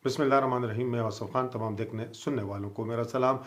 बिस्मिल्लाहिर्रहमानिर्रहीम। मैं आसिफ खान। तमाम देखने सुनने वालों को मेरा सलाम।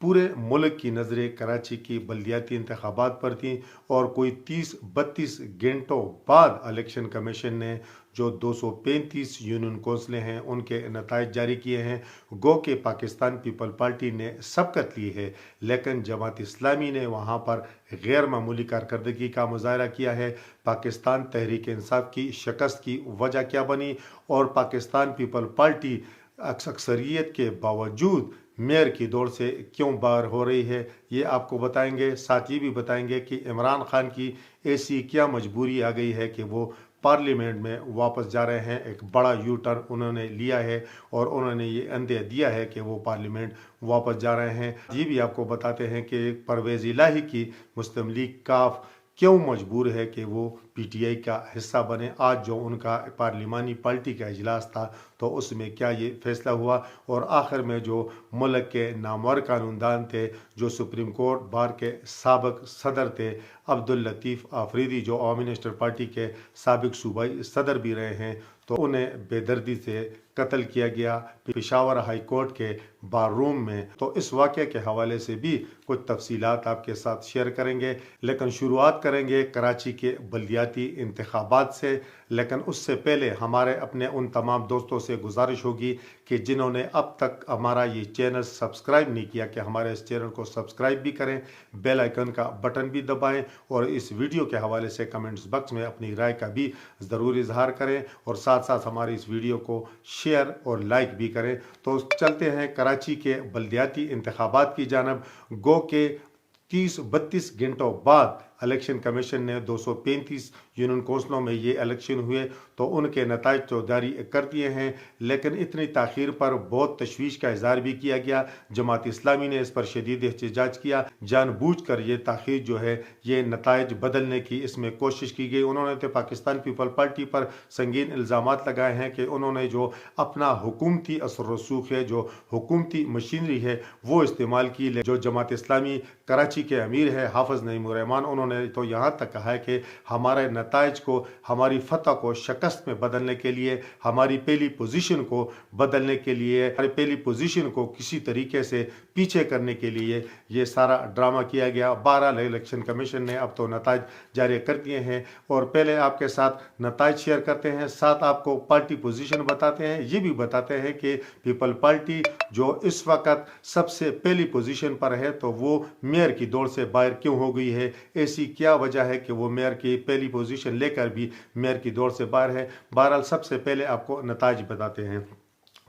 पूरे मुल्क की नज़रें कराची की बल्दियाती इंतखाबात पर थीं और कोई 30-32 घंटों बाद इलेक्शन कमीशन ने जो 235 यूनियन कौंसलें हैं उनके नताइज जारी किए हैं। गो के पाकिस्तान पीपल पार्टी ने सबकत ली है, लेकिन जमात इस्लामी ने वहाँ पर गैर मामूली कारकर्दगी का मुजाहरा किया है। पाकिस्तान तहरीक इंसाफ की शिकस्त की वजह क्या बनी और पाकिस्तान पीपल पार्टी अक्सरियत के बावजूद मेयर की दौड़ से क्यों बाहर हो रही है, ये आपको बताएंगे। साथ ये भी बताएंगे कि इमरान खान की ऐसी क्या मजबूरी आ गई है कि वो पार्लियामेंट में वापस जा रहे हैं। एक बड़ा यू टर्न उन्होंने लिया है और उन्होंने ये अंदेशा दिया है कि वो पार्लियामेंट वापस जा रहे हैं। ये भी आपको बताते हैं कि परवेज़ इलाही की मुस्लिम लीग काफ क्यों मजबूर है कि वो पीटीआई का हिस्सा बने। आज जो उनका पार्लिमानी पार्टी का इजलास था तो उसमें क्या ये फैसला हुआ और आखिर में जो मुल्क के नामवर कानूनदान थे, जो सुप्रीम कोर्ट बार के साबिक सदर थे अब्दुल लतीफ़ आफरीदी, जो अवामी नेशनल पार्टी के साबिक सूबाई सदर भी रहे हैं, तो उन्हें बेदर्दी से कत्ल किया गया पेशावर हाई कोर्ट के बार रूम में। तो इस वाक़े के हवाले से भी कुछ तफसीलात आपके साथ शेयर करेंगे, लेकिन शुरुआत करेंगे कराची के बल्दियाती इंतखाबात से। लेकिन उससे पहले हमारे अपने उन तमाम दोस्तों से गुजारिश होगी कि जिन्होंने अब तक हमारा ये चैनल सब्सक्राइब नहीं किया कि हमारे इस चैनल को सब्सक्राइब भी करें, बेल आइकन का बटन भी दबाएं और इस वीडियो के हवाले से कमेंट्स बॉक्स में अपनी राय का भी ज़रूर इजहार करें और साथ साथ हमारी इस वीडियो को शेयर और लाइक भी करें। तो चलते हैं कराची के बल्दियाती इंतखाबात की जानब। गो के 30-32 घंटों बाद इलेक्शन कमीशन ने 235 यूनियन कौंसलों में ये इलेक्शन हुए तो उनके नताइज तो जारी कर दिए हैं, लेकिन इतनी ताख़ीर पर बहुत तशवीश का इजहार भी किया गया। जमात इस्लामी ने इस पर शदीद एहतजाज किया। जानबूझकर ये ताख़ीर जो है ये नताइज बदलने की इसमें कोशिश की गई। उन्होंने तो पाकिस्तान पीपल पार्टी पर संगीन इल्ज़ामात लगाए हैं कि उन्होंने जो अपना हुकूमती असर रसूख है, जो हुकूमती मशीनरी है, वो इस्तेमाल की। जो जमात इस्लामी कराची के अमीर है हाफिज़ नईमुर रहमान, उन्होंने तो यहाँ तक कहा है कि हमारे नताइज को, हमारी फतह को शिकस्त में बदलने के लिए, हमारी पहली पोजीशन को बदलने के लिए, हमारी पहली पोजीशन को किसी तरीके से पीछे करने के लिए ये सारा ड्रामा किया गया। 12 इलेक्शन कमीशन ने अब तो नताइज जारी कर दिए हैं और पहले आपके साथ नताइज शेयर करते हैं, साथ आपको पार्टी पोजीशन बताते हैं। ये भी बताते हैं कि पीपल पार्टी जो इस वक्त सबसे पहली पोजीशन पर है तो वो मेयर की दौड़ से बाहर क्यों हो गई है, ऐसी क्या वजह है कि वो मेयर की पहली पोजीशन लेकर भी मेयर की दौड़ से बाहर है। बहरहाल सबसे पहले आपको नताइज बताते हैं।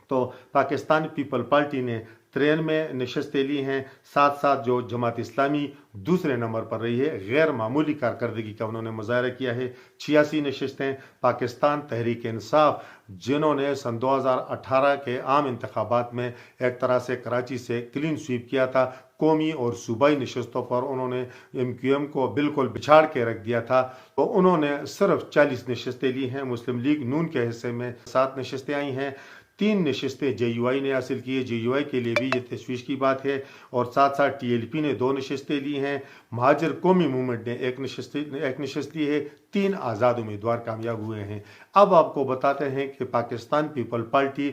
तो पाकिस्तान पीपल पार्टी ने 93 नशस्तें ली हैं। साथ साथ जो जमात इस्लामी दूसरे नंबर पर रही है, गैर मामूली कारकर्दगी का उन्होंने मुजाहरा किया है। 86 नशस्तें। पाकिस्तान तहरीक इंसाफ जिन्होंने सन 2018 के आम इंतखाबात में एक तरह से कराची से क्लीन स्वीप किया था, कौमी और सूबाई नशस्तों पर उन्होंने MQM को बिल्कुल बिछाड़ के रख दिया था, तो उन्होंने सिर्फ 40 नशस्तें ली हैं। मुस्लिम लीग नून के हिस्से में 7 नशस्तें आई हैं। 3 नशस्तें JUI ने हासिल की है। JUI के लिए भी ये तशवीश की बात है। और साथ साथ TLP ने 2 नशस्तें ली हैं। महाजर कौमी मूवमेंट ने एक नशस्त ली है। 3 आज़ाद उम्मीदवार कामयाब हुए हैं। अब आपको बताते हैं कि पाकिस्तान पीपल पार्टी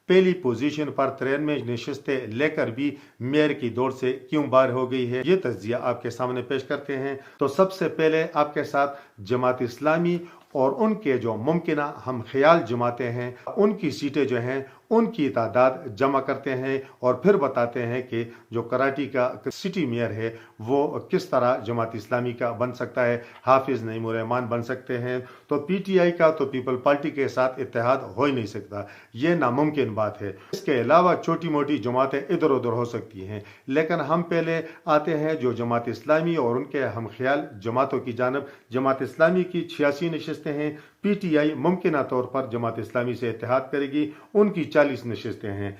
पहली पोजीशन पर 93 नशस्तें लेकर भी मेयर की दौड़ से क्यों बाहर हो गई है, ये तज्जिया आपके सामने पेश करते हैं। तो सबसे पहले आपके साथ जमात इस्लामी और उनके जो मुमकिना हम ख्याल जमातें हैं उनकी सीटें जो हैं उनकी तादाद जमा करते हैं और फिर बताते हैं कि जो कराची का सिटी मेयर है वो किस तरह जमात इस्लामी का बन सकता है, हाफिज़ नईमुर रहमान बन सकते हैं। तो PTI का तो पीपल पार्टी के साथ इत्तेहाद हो ही नहीं सकता, ये नामुमकिन बात है। इसके अलावा छोटी मोटी जमातें इधर उधर हो सकती हैं, लेकिन हम पहले आते हैं जो जमात इस्लामी और उनके हम ख्याल जमातों की जानब। जमात इस्लामी की 86 नशस्तें हैं। PTI मुमकिन तौर पर जमात इस्लामी से इत्तेहाद करेगी, उनकी 40 नशस्तें हैं।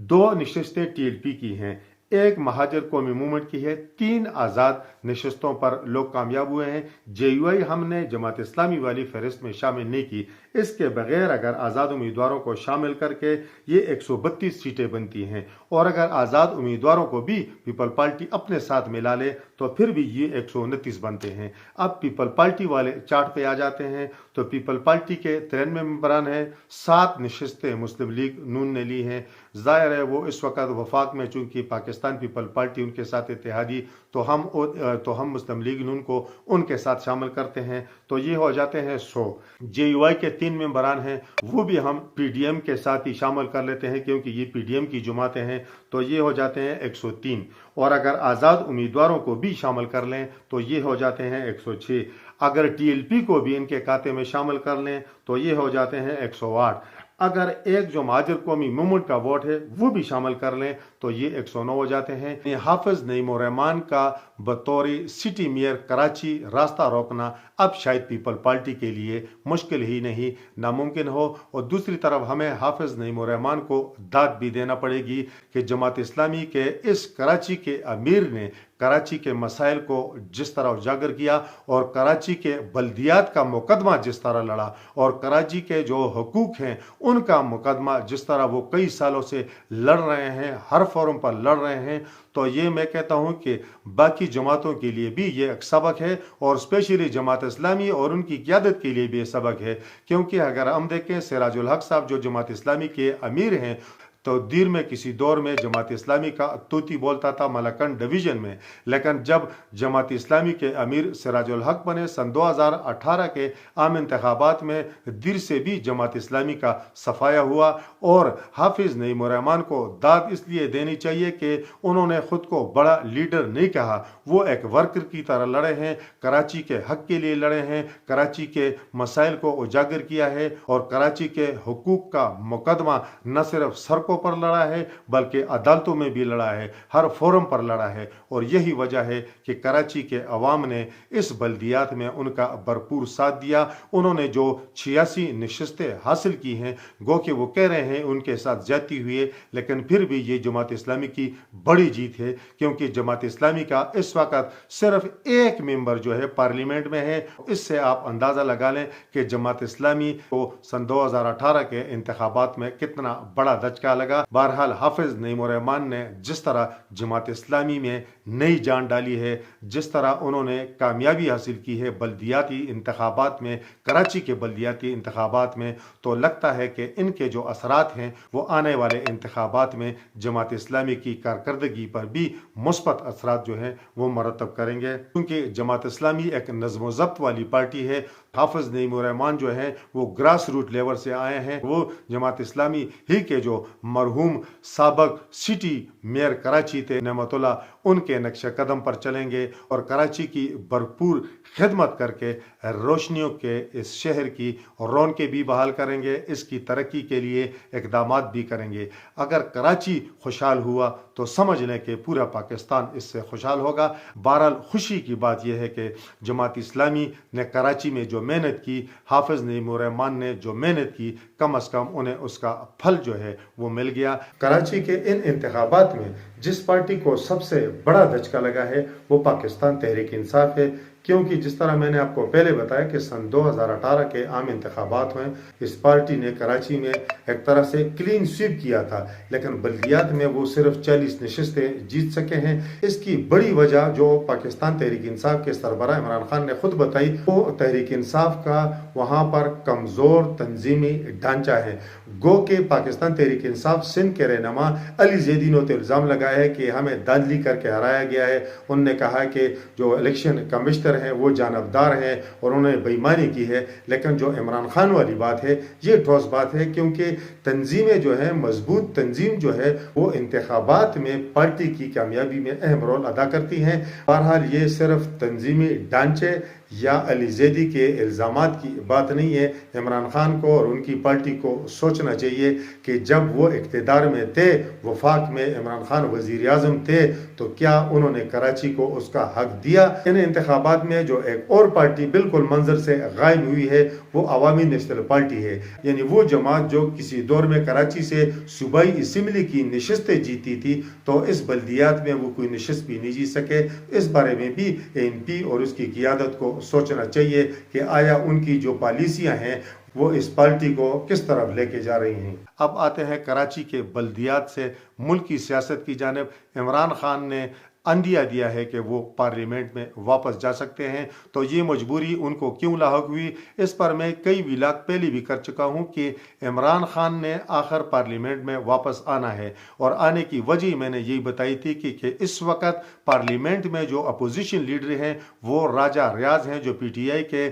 2 नशस्तें TLP की हैं। एक महाजर कौमी मूवमेंट की है, 3 आज़ाद नशस्तों पर लोग कामयाब हुए हैं। JUI हमने जमात इस्लामी वाली फहरिस्त में शामिल नहीं की। इसके बगैर अगर आज़ाद उम्मीदवारों को शामिल करके ये 132 सीटें बनती हैं, और अगर आज़ाद उम्मीदवारों को भी पीपल पार्टी अपने साथ मिला ले तो फिर भी ये 129 बनते हैं। अब पीपल पार्टी वाले चार्ट पे आ जाते हैं तो पीपल पार्टी के 93 मेंबरान हैं, 7 नशस्तें मुस्लिम लीग नून ने ली हैं। जाहिर है वो इस वक्त वफाक में, चूंकि पाकिस्तान पीपल पार्टी उनके साथ इत्तेहादी, तो हम मुस्लिम लीग नून को उनके साथ शामिल करते हैं, तो ये हो जाते हैं 100। JUI के 3 मेंबरान हैं, वो भी हम PDM के साथ ही शामिल कर लेते हैं क्योंकि ये PDM की जमातें हैं, तो ये हो जाते हैं 103। और अगर आज़ाद उम्मीदवारों को भी शामिल कर लें तो ये हो जाते हैं 106। अगर TLP को भी इनके खाते में शामिल कर लें तो ये हो जाते हैं 108। अगर एक जो महाजर कौमी मूवमेंट का वोट है वो भी शामिल कर लें तो ये 109 हो जाते हैं। हाफिज नईम रहमान का बतौर सिटी मेयर कराची रास्ता रोकना अब शायद पीपल पार्टी के लिए मुश्किल ही नहीं नामुमकिन हो। और दूसरी तरफ हमें हाफिज नईम रहमान को दाद भी देना पड़ेगी कि जमात इस्लामी के इस कराची के अमीर ने कराची के मसाइल को जिस तरह उजागर किया और कराची के बल्दियात का मुकदमा जिस तरह लड़ा और कराची के जो हकूक हैं उनका मुकदमा जिस तरह वो कई सालों से लड़ रहे हैं, हर फोरम पर लड़ रहे हैं, तो ये मैं कहता हूं कि बाकी जमातों के लिए भी ये एक सबक है और स्पेशली जमात इस्लामी और उनकी क़यादत के लिए भी ये सबक है। क्योंकि अगर हम देखें सिराजुल हक साहब जो जमात इस्लामी के अमीर हैं, तो दीर में किसी दौर में जमात इस्लामी का तूती बोलता था मलकन डिवीजन में, लेकिन जब जमात इस्लामी के अमीर सिराजुल हक बने सन 2018 के आम इंतखाबात में, दीर से भी जमात इस्लामी का सफाया हुआ। और हाफिज नईम रहमान को दाद इसलिए देनी चाहिए कि उन्होंने खुद को बड़ा लीडर नहीं कहा, वो एक वर्कर की तरह लड़े हैं, कराची के हक के लिए लड़े हैं, कराची के मसाइल को उजागर किया है और कराची के हुकूक का मुकदमा न सिर्फ सड़कों पर लड़ा है बल्कि अदालतों में भी लड़ा है, हर फोरम पर लड़ा है। और यही वजह है कि कराची के अवाम ने इस बल्दियात में उनका भरपूर साथ दिया। उन्होंने जो 86 नशस्तें हासिल की हैं, गो कि वो कह रहे हैं उनके साथ ज्यादती हुई है, लेकिन फिर भी ये जमात इस्लामी की बड़ी जीत है क्योंकि जमात इस्लामी का इस वक्त सिर्फ एक मेंबर जो है पार्लियामेंट में है। इससे आप अंदाजा लगा लें कि जमात इस्लामी को सन 2018 के इंतखाबात में कितना बड़ा धचका लगा। बहरहाल हाफिज नईम रहमान ने जिस तरह जमात इस्लामी में नई जान डाली है, जिस तरह उन्होंने कामयाबी हासिल की है बल्दियाती इंतखाबात में, कराची के बल्दियाती इंतखाबात में, तो लगता है कि इनके जो असरात हैं वो आने वाले इंतखाबात में जमात इस्लामी की कारकर्दगी पर भी मुस्बत असरात जो हैं वो मरतब करेंगे। क्योंकि जमात इस्लामी एक नज़्म ज़ब्त वाली पार्टी है। हाफिज नईम रहमान जो है वो ग्रास रूट लेवल से आए हैं। वो जमात इस्लामी ही के जो मरहूम साबक सिटी मेयर कराची थे नेमतुल्लाह, उनके नक्शे कदम पर चलेंगे और कराची की भरपूर खिदमत करके रोशनियों के इस शहर की रौनकें भी बहाल करेंगे, इसकी तरक्की के लिए इकदाम भी करेंगे। अगर कराची खुशहाल हुआ तो समझ लें कि पूरा पाकिस्तान इससे खुशहाल होगा। बहरहाल खुशी की बात यह है कि जमात इस्लामी ने कराची में जो मेहनत की, हाफिज नईम रहमान ने जो मेहनत की, कम से कम उन्हें उसका फल जो है वो मिल गया। कराची के इन इंतखाबात में जिस पार्टी को सबसे बड़ा धचका लगा है वो पाकिस्तान तहरीक इंसाफ है। क्योंकि जिस तरह मैंने आपको पहले बताया कि सन 2018 के आम इंतखाबात में इस पार्टी ने कराची में एक तरह से क्लीन स्वीप किया था, लेकिन बल्दियात में वो सिर्फ 40 नशस्तें जीत सके हैं। इसकी बड़ी वजह जो पाकिस्तान तहरीक इंसाफ के सरबराह इमरान खान ने खुद बताई, वो तहरीक इंसाफ का वहाँ पर कमज़ोर तंजीमी ढांचा है। गो के पाकिस्तान तहरीक इंसाफ सिंध के रहनुमा अली ज़ैदी ने इल्ज़ाम लगाया है कि हमें दादली करके हराया गया है। उनने कहा कि जो इलेक्शन कमिश्नर हैं वो जानबदार हैं और उन्होंने बेईमानी की है। लेकिन जो इमरान खान वाली बात है ये ठोस बात है, क्योंकि तंजीमें जो है, मजबूत तंजीम जो है वो इंतखाबात में पार्टी की कामयाबी में अहम रोल अदा करती हैं। बहरहाल ये सिर्फ तंजीमी ढांचे या अली ज़ैदी के इल्ज़ामात की बात नहीं है। इमरान खान को और उनकी पार्टी को सोचना चाहिए कि जब वो इक़्तिदार में थे, वफाक में इमरान खान वज़ीर आज़म थे, तो क्या उन्होंने कराची को उसका हक दिया? इन इंतखाबात में जो एक और पार्टी बिल्कुल मंजर से गायब हुई है वो अवामी नेशनल पार्टी है, यानी वो जमात जो किसी दौर में कराची से सूबाई असम्बली की नशस्तें जीती थी, तो इस बल्दियात में वो कोई नशस्त भी नहीं जीत सके। इस बारे में भी ANP और उसकी क़ियादत को सोचना चाहिए कि आया उनकी जो पॉलिसियाँ हैं वो इस पार्टी को किस तरफ लेके जा रही हैं। अब आते हैं कराची के बल्दियात से मुल्क की सियासत की जानिब। इमरान खान ने अंदिया दिया है कि वो पार्लियामेंट में वापस जा सकते हैं, तो ये मजबूरी उनको क्यों लाहक हुई, इस पर मैं कई व्लॉग पहले भी कर चुका हूँ कि इमरान खान ने आखिर पार्लियामेंट में वापस आना है, और आने की वजह मैंने यही बताई थी कि इस वक्त पार्लियामेंट में जो अपोजिशन लीडर हैं वो राजा रियाज हैं, जो PTI के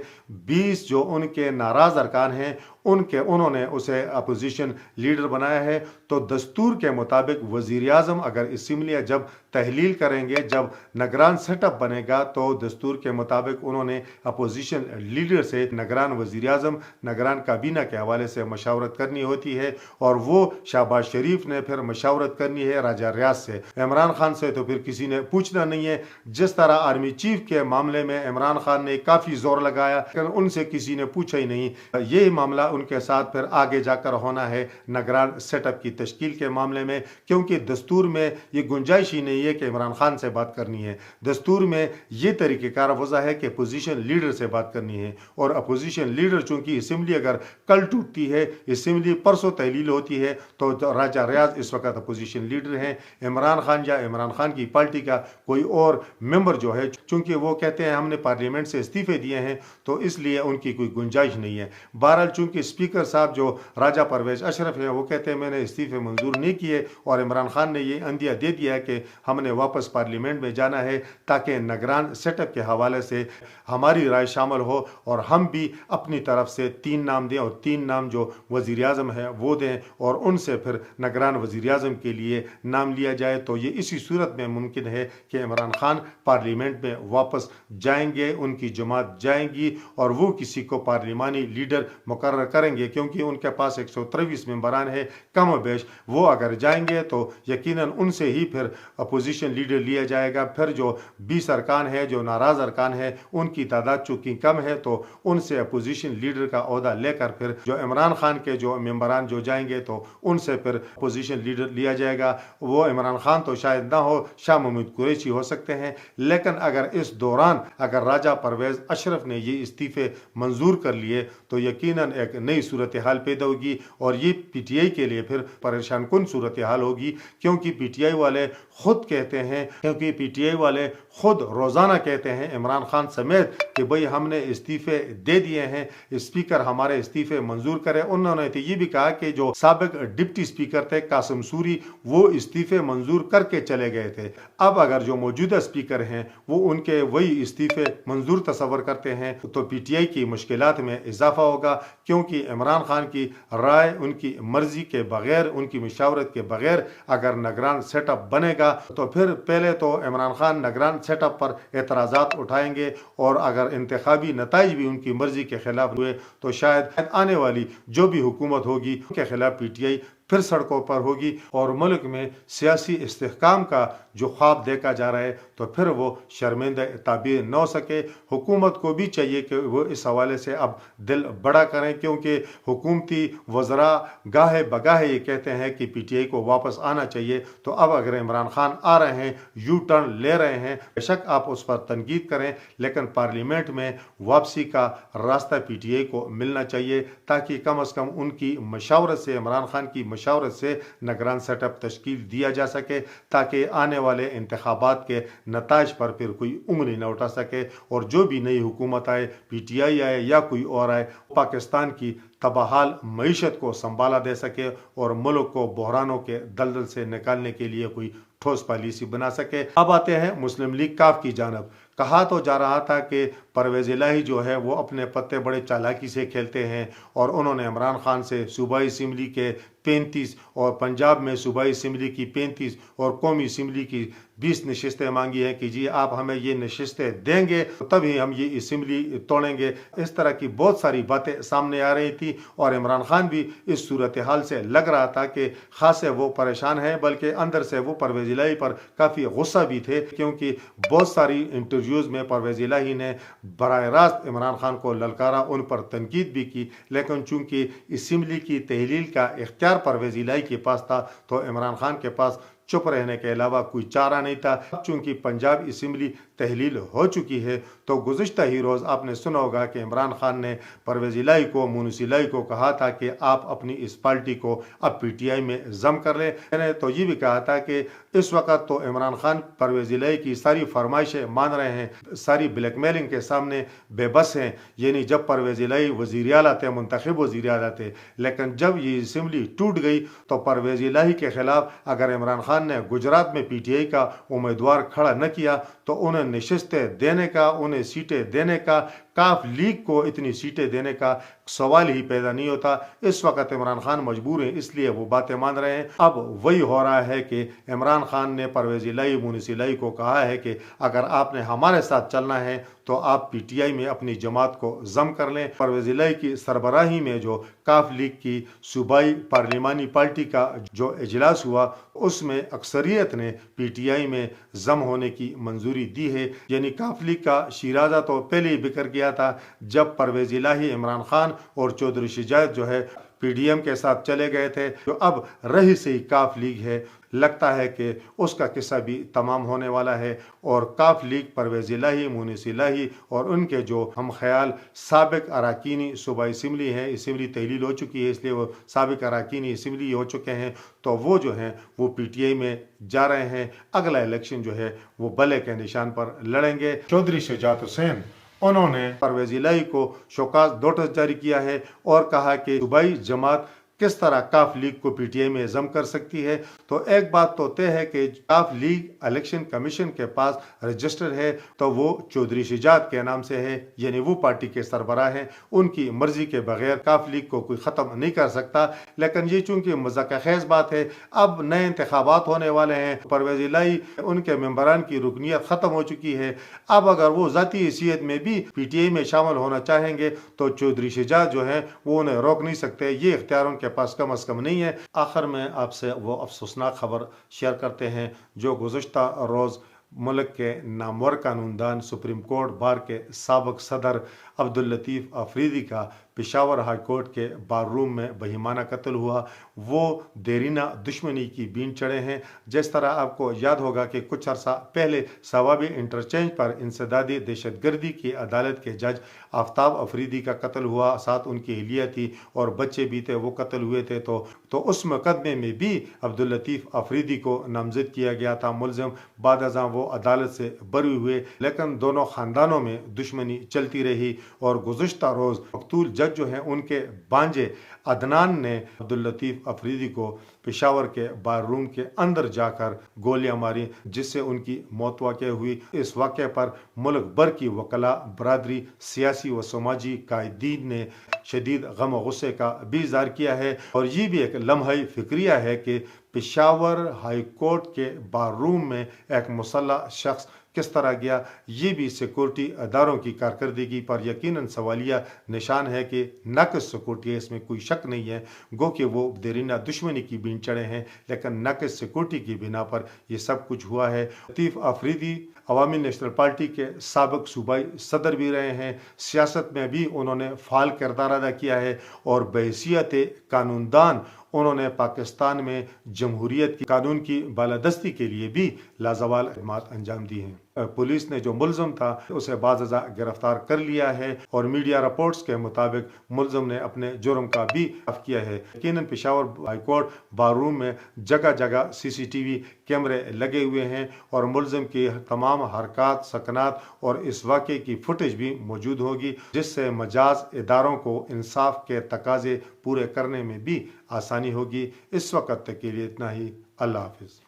20 जो उनके नाराज अरकान हैं उन्होंने उसे अपोजिशन लीडर बनाया है। तो दस्तूर के मुताबिक वज़ीर आज़म अगर असम्बलियाँ जब तहलील करेंगे, जब निगरान सेटअप बनेगा, तो दस्तूर के मुताबिक उन्होंने अपोजिशन लीडर से निगरान वज़ीर आज़म, निगरान काबीना के हवाले से मशावरत करनी होती है, और वो शहबाज शरीफ ने फिर मशावरत करनी है राजा रियाज से। इमरान खान से तो फिर किसी ने पूछना नहीं है। जिस तरह आर्मी चीफ के मामले में इमरान खान ने काफ़ी जोर लगाया, लेकिन उनसे किसी ने पूछा ही नहीं। ये मामला उनके साथ फिर आगे जाकर होना है निगरान सेटअप की तश्कील के मामले में, क्योंकि दस्तूर में ये गुंजाइश ही नहीं है कि इमरान खान से बात करनी है। दस्तूर में ये तरीक़ेकार वज़ा है कि अपोजिशन लीडर से बात करनी है, और अपोजिशन लीडर चूँकि असम्बली अगर कल टूटती है, असम्बली परसों तहलील होती है, तो राजा रियाज इस वक्त अपोजिशन लीडर हैं। इमरान खान या इमरान खान की पार्टी का कोई और मेंबर जो है, चूँकि वो कहते हैं हमने पार्लियामेंट से इस्तीफ़े दिए हैं, तो इसलिए उनकी कोई गुंजाइश नहीं है। बहरहाल चूँकि स्पीकर साहब जो राजा परवेज अशरफ है वो कहते हैं मैंने इस्तीफे मंजूर नहीं किए, और इमरान खान ने ये अंदिया दे दिया है कि हमने वापस पार्लियामेंट में जाना है ताकि निगरान सेटअप के हवाले से हमारी राय शामिल हो, और हम भी अपनी तरफ से 3 नाम दें, और 3 नाम जो वज़ीर आज़म है वो दें, और उनसे फिर निगरान वज़ीर आज़म के लिए नाम लिया जाए। तो ये इसी सूरत में मुमकिन है कि इमरान खान पार्लियामेंट में वापस जाएंगे, उनकी जमात जाएंगी, और वो किसी को पार्लिमानी लीडर मुकर्रर करेंगे, क्योंकि उनके पास 123 मेंबरान है कम बेश। वो अगर जाएंगे तो यकीनन उनसे ही फिर अपोजिशन लीडर लिया जाएगा। फिर जो 20 अरकान है, जो नाराज अरकान है, उनकी तादाद चूँकि कम है, तो उनसे अपोजिशन लीडर का ओहदा लेकर फिर जो इमरान खान के जो मेंबरान जो जाएंगे, तो उनसे फिर अपोजिशन लीडर लिया जाएगा। वो इमरान खान तो शायद ना हो, शाह महमूद कुरैशी हो सकते हैं, लेकिन अगर इस दौरान अगर राजा परवेज अशरफ ने ये इस्तीफे मंजूर कर लिए, तो यकीनन एक नई सूरत हाल पैदा होगी, और ये PTI के लिए फिर परेशान कुन सूरत हाल होगी, क्योंकि PTI वाले खुद कहते हैं, क्योंकि PTI वाले खुद रोज़ाना कहते हैं इमरान खान समेत कि भाई हमने इस्तीफे दे दिए हैं, स्पीकर हमारे इस्तीफे मंजूर करें। उन्होंने तो ये भी कहा कि जो साबिक डिप्टी स्पीकर थे कासिम सूरी, वो इस्तीफे मंजूर करके चले गए थे। अब अगर जो मौजूदा स्पीकर हैं वो उनके वही इस्तीफे मंजूर तस्वर करते हैं, तो PTI की मुश्किलात में इजाफा होगा, क्योंकि इमरान खान की राय, उनकी मर्जी के बगैर, उनकी मशावरत के बगैर अगर निगरान सेटअप बनेगा, तो फिर पहले तो इमरान खान निगरान सेटअप पर एतराज़ात उठाएंगे, और अगर इंतखाबी नताइज भी उनकी मर्जी के खिलाफ हुए, तो शायद आने वाली जो भी हुकूमत होगी उनके खिलाफ PTI फिर सड़कों पर होगी, और मुल्क में सियासी इस्तेहकाम का जो ख्वाब देखा जा रहा है, तो फिर वो शर्मिंदा ताबीर न हो सके। हुकूमत को भी चाहिए कि वो इस हवाले से अब दिल बड़ा करें, क्योंकि हुकूमती वज़रा गाहे बगाहे ये कहते हैं कि PTI को वापस आना चाहिए। तो अब अगर इमरान खान आ रहे हैं, यू टर्न ले रहे हैं, बेशक आप उस पर तनकीद करें, लेकिन पार्लियामेंट में वापसी का रास्ता PTI को मिलना चाहिए, ताकि कम अज़ कम उनकी मशावरत से, इमरान खान की मशावरत से निगरान सेटअप तश्कील दिया जा सके, ताकि आने वाले इंतखाबात के नताइज पर फिर कोई उंगली न उठा सके, और जो भी नई हुकूमत आए, PTI आए या कोई और आए, पाकिस्तान की तबाहाल मईशत को संभाला दे सके, और मुल्क को बहरानों के दलदल से निकालने के लिए कोई ठोस पॉलिसी बना सके। अब आते हैं मुस्लिम लीग काफ की जानब। कहा तो जा रहा था कि परवेज़ इलाही जो है वो अपने पत्ते बड़े चालाकी से खेलते हैं, और उन्होंने इमरान खान से सूबाई असम्बली के 35 और पंजाब में सूबाई असम्बली की 35 और कौमी असम्बली की 20 नशस्तें मांगी हैं कि जी आप हमें ये नशस्तें देंगे तो तभी हम ये असम्बली तोड़ेंगे। इस तरह की बहुत सारी बातें सामने आ रही थी। تھی اور عمران خان بھی اس صورتحال سے لگ رہا تھا کہ خاصے وہ پریشان ہیں، بلکہ اندر سے وہ پرویز الہی پر کافی غصہ بھی تھے، کیونکہ بہت ساری انٹرویوز میں پرویز الہی نے براہ راست عمران خان کو للکارا، ان پر تنقید بھی کی، لیکن چونکہ اسمبلی کی تحلیل کا اختیار پرویز الہی کے پاس تھا تو عمران خان کے پاس چپ رہنے کے علاوہ کوئی چارہ نہیں تھا۔ چونکہ پنجاب اسمبلی تحلیل ہو چکی ہے تو گزشتہ ہی روز آپ نے سنا ہوگا کہ عمران خان نے پرویز الہی کو، مونس الہی کو کہا تھا کہ آپ اپنی اس پارٹی کو اب پی ٹی آئی میں ضم کر لیں۔ میں نے تو یہ بھی کہا تھا کہ اس وقت تو عمران خان پرویز الہی کی ساری فرمائشیں مان رہے ہیں، ساری بلیک میلنگ کے سامنے بے بس ہیں، یعنی جب پرویز الہی وزیر اعلیٰ تھے، منتخب وزیر اعلیٰ تھے، لیکن جب یہ اسمبلی ٹوٹ گئی تو پرویز الہی کے خلاف اگر عمران خان نے گجرات میں پی ٹی آئی کا امیدوار کھڑا نہ کیا تو انہیں نشستیں دینے کا، انہیں سیٹیں دینے کا، کاف لیگ کو اتنی سیٹیں دینے کا سوال ہی پیدا نہیں ہوتا۔ اس وقت عمران خان مجبور ہیں، اس لیے وہ باتیں مان رہے ہیں۔ اب وہی ہو رہا ہے کہ عمران خان نے پرویز الہی، مونس الہی کو کہا ہے کہ اگر آپ نے ہمارے ساتھ چلنا ہے تو آپ پی ٹی آئی میں اپنی جماعت کو ضم کر لیں۔ پرویز الہی کی سربراہی میں جو کاف لیگ کی صوبائی پارلیمانی پارٹی کا جو اجلاس ہوا، اس میں اکثریت نے پی ٹی آئی میں ضم ہونے کی منظوری دی ہے، یعنی کاف لیگ کا شیرازہ تو پہلے ہی بکھر گیا تھا جب پرویز الہی، عمران خان اور چودھری شجاعت جو ہے پی ڈی ایم کے ساتھ چلے گئے تھے، جو اب رہی سے کاف لیگ ہے۔ لگتا ہے کہ اس کا قصہ بھی تمام ہونے والا ہے اور کاف لیگ، پرویز الہی، مونس الہی اور ان کے جو ہم خیال سابق اراکینی صوبائی اسمبلی ہیں، اسمبلی تحلیل ہو چکی ہے اس لیے وہ سابق اراکینی اسمبلی ہو چکے ہیں، تو وہ جو ہیں وہ پی ٹی آئی میں جا رہے ہیں۔ اگلا الیکشن جو ہے وہ بلے کے نشان پر لڑیں گے۔ چودھری شجاعت حسین، انہوں نے پرویز الہی کو شوکاز نوٹس جاری کیا ہے اور کہا کہ صوبائی جماعت کس طرح کاف لیگ کو پی ٹی آئی میں ضم کر سکتی ہے۔ تو ایک بات تو طے ہے کہ کاف لیگ الیکشن کمیشن کے پاس رجسٹر ہے تو وہ چودھری شجاعت کے نام سے ہے، یعنی وہ پارٹی کے سربراہ ہیں، ان کی مرضی کے بغیر کاف لیگ کو کوئی ختم نہیں کر سکتا۔ لیکن یہ چونکہ مذاق خیز بات ہے، اب نئے انتخابات ہونے والے ہیں، پرویز الہی ان کے ممبران کی رکنیت ختم ہو چکی ہے، اب اگر وہ ذاتی حیثیت میں بھی پی ٹی آئی میں شامل ہونا چاہیں گے تو چودھری شجاعت جو ہیں وہ انہیں روک نہیں سکتے، یہ اختیار ان کے پاس کم از کم نہیں ہے۔ آخر میں آپ سے وہ افسوسناک خبر شیئر کرتے ہیں جو گزشتہ روز ملک کے نامور قانون دان، سپریم کورٹ بار کے سابق صدر عبداللطیف افریدی کا پشاور ہائی کورٹ کے بار روم میں بہیمانہ قتل ہوا۔ وہ دیرینہ دشمنی کی بین چڑھے ہیں۔ جس طرح آپ کو یاد ہوگا کہ کچھ عرصہ پہلے ثوابی انٹرچینج پر انسدادی دہشت گردی کی عدالت کے جج آفتاب افریدی کا قتل ہوا، ساتھ ان کی اہلیہ تھی اور بچے بھی تھے، وہ قتل ہوئے تھے، تو اس مقدمے میں بھی عبداللطیف افریدی کو نامزد کیا گیا تھا ملزم۔ بعد ازاں وہ عدالت سے بری ہوئے، لیکن دونوں خاندانوں میں دشمنی چلتی رہی اور گزشتہ روز مقتول جج جو ہیں ان کے بانجے عدنان نے عبداللطیف افریدی کو پشاور کے بار روم کے اندر جا کر گولیاں ماری، جس سے ان کی موت واقع ہوئی۔ اس واقعے پر ملک بھر کی وکلاء برادری، سیاسی و سماجی قائدین نے شدید غم و غصے کا بھی اظہار کیا ہے، اور یہ بھی ایک لمحہ فکریہ ہے کہ پشاور ہائی کورٹ کے بار روم میں ایک مسلح شخص کس طرح گیا۔ یہ بھی سیکورٹی اداروں کی کارکردگی پر یقیناً سوالیہ نشان ہے کہ ناقص سیکورٹی ہے، اس میں کوئی شک نہیں ہے، گو کہ وہ دیرینہ دشمنی کی بین چڑھے ہیں، لیکن ناقص سیکورٹی کی بنا پر یہ سب کچھ ہوا ہے۔ لطیف افریدی عوامی نیشنل پارٹی کے سابق صوبائی صدر بھی رہے ہیں، سیاست میں بھی انہوں نے فعال کردار ادا کیا ہے اور بحیثیت قانون دان انہوں نے پاکستان میں جمہوریت کی قانون کی بالادستی کے لیے بھی لازوال خدمات انجام دی ہیں۔ پولیس نے جو ملزم تھا اسے بعض ازاں گرفتار کر لیا ہے اور میڈیا رپورٹس کے مطابق ملزم نے اپنے جرم کا بھی اعتراف کیا ہے۔ یقیناً پشاور ہائی کورٹ بار روم میں جگہ جگہ سی سی ٹی وی کیمرے لگے ہوئے ہیں اور ملزم کی تمام حرکات، سکنات اور اس واقعے کی فوٹیج بھی موجود ہوگی، جس سے مجاز اداروں کو انصاف کے تقاضے پورے کرنے میں بھی آسانی ہوگی۔ اس وقت تک کے لیے اتنا ہی۔ اللہ حافظ۔